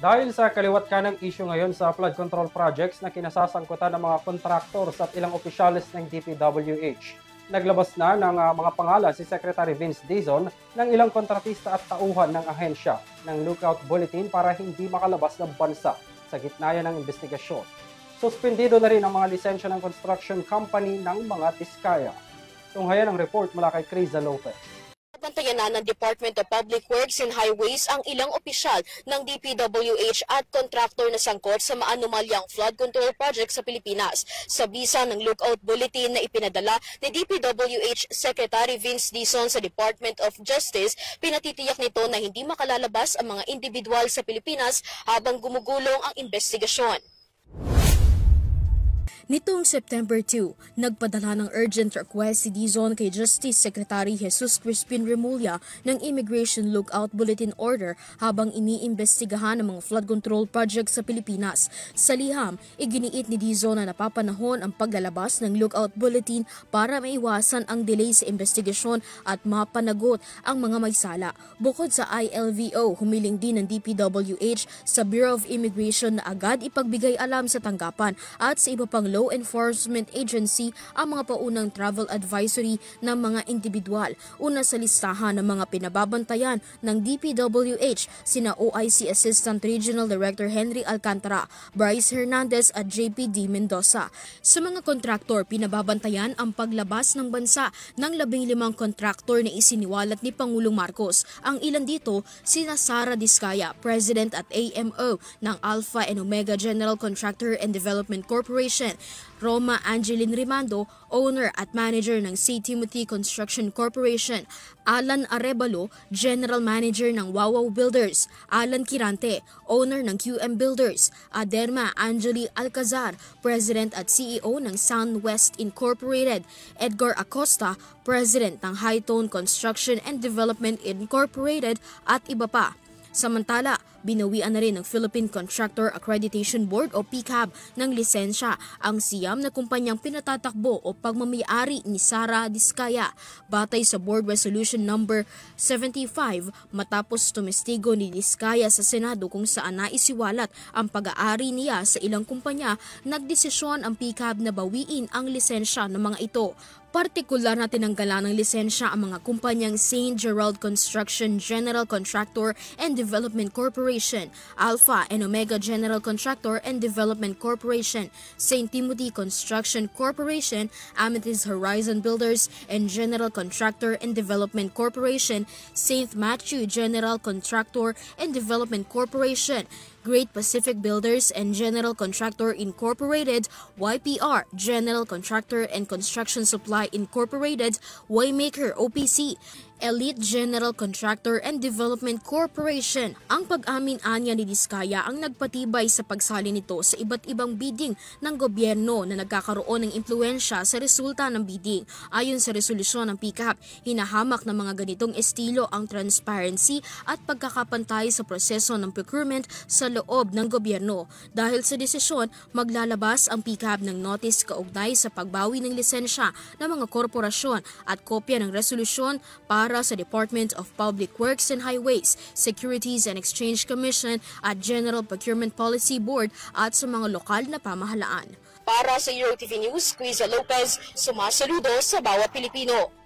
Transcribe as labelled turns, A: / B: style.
A: Dahil sa kaliwat kanang issue ngayon sa flood control projects na kinasasangkutan ng mga contractors at ilang opisyalis ng DPWH, naglabas na ng mga pangalan si Secretary Vince Dizon ng ilang kontratista at tauhan ng ahensya ng lookout bulletin para hindi makalabas ng bansa sa gitna ng investigasyon. Suspendido na rin ang mga lisensya ng construction company ng mga Diskaya. Tunghayan ang report mula kay Criza Lopez.
B: Bantayan na ng Department of Public Works and Highways ang ilang opisyal ng DPWH at kontraktor na sangkot sa maanumalyang flood control project sa Pilipinas. Sa bisa ng lookout bulletin na ipinadala ni DPWH Secretary Vince Dizon sa Department of Justice, pinatitiyak nito na hindi makalalabas ang mga individual sa Pilipinas habang gumugulong ang investigasyon.
C: Nitong September 2, nagpadala ng urgent request si Dizon kay Justice Secretary Jesus Crispin Remulla ng Immigration Lookout Bulletin Order habang iniimbestigahan ang mga flood control project sa Pilipinas. Sa liham, iginiit ni Dizon na napapanahon ang paglalabas ng Lookout Bulletin para maiwasan ang delay sa investigasyon at mapanagot ang mga may sala. Bukod sa ILVO, humiling din ng DPWH sa Bureau of Immigration na agad ipagbigay alam sa tanggapan at sa iba pang law enforcement agency ang mga paunang travel advisory ng mga individual. Una sa listahan ng mga pinababantayan ng DPWH, sina OIC Assistant Regional Director Henry Alcantara, Bryce Hernandez at JPD Mendoza. Sa mga kontraktor, pinababantayan ang paglabas ng bansa ng 15 kontraktor na isiniwalat ni Pangulong Marcos. Ang ilan dito, sina Sara Diskaya, President at AMO ng Alpha and Omega General Contractor and Development Corporation, Roma Angeline Rimando, owner at manager ng St. Timothy Construction Corporation, Alan Arevalo, general manager ng Wawaw Builders, Alan Kirante, owner ng QM Builders, Aderma Angeli Alcazar, president at CEO ng Soundwest Incorporated, Edgar Acosta, president ng Hightone Construction and Development Incorporated at iba pa. Samantala, binawian na rin ng Philippine Contractor Accreditation Board o PCAB ng lisensya ang siyam na kumpanyang pinatatakbo o pagmamayari ni Sara Diskaya. Batay sa Board Resolution Number 75, matapos tumestigo ni Diskaya sa Senado kung saan naisiwalat ang pag-aari niya sa ilang kumpanya, nagdesisyon ang PCAB na bawiin ang lisensya ng mga ito. Partikular na tinanggalan ng lisensya ang mga kumpanyang St. Gerald Construction General Contractor and Development Corporation, Alpha and Omega General Contractor and Development Corporation, St. Timothy Construction Corporation, Amethyst Horizon Builders and General Contractor and Development Corporation, St. Matthew General Contractor and Development Corporation, Great Pacific Builders and General Contractor Incorporated, YPR, General Contractor and Construction Supply Incorporated, Waymaker OPC, Elite General Contractor and Development Corporation. Ang pag-amin-anya ni Diskaya ang nagpatibay sa pagsali nito sa iba't ibang bidding ng gobyerno na nagkakaroon ng impluensya sa resulta ng bidding. Ayon sa resolusyon ng PCAB, hinahamak ng mga ganitong estilo ang transparency at pagkakapantay sa proseso ng procurement sa loob ng gobyerno. Dahil sa desisyon, maglalabas ang PCAB ng notice kaugnay sa pagbawi ng lisensya ng mga korporasyon at kopya ng resolusyon para sa Department of Public Works and Highways, Securities and Exchange Commission at General Procurement Policy Board at sa mga lokal na pamahalaan.
B: Para sa EuroTV News, Criza Lopez, sumasaludo sa bawat Pilipino.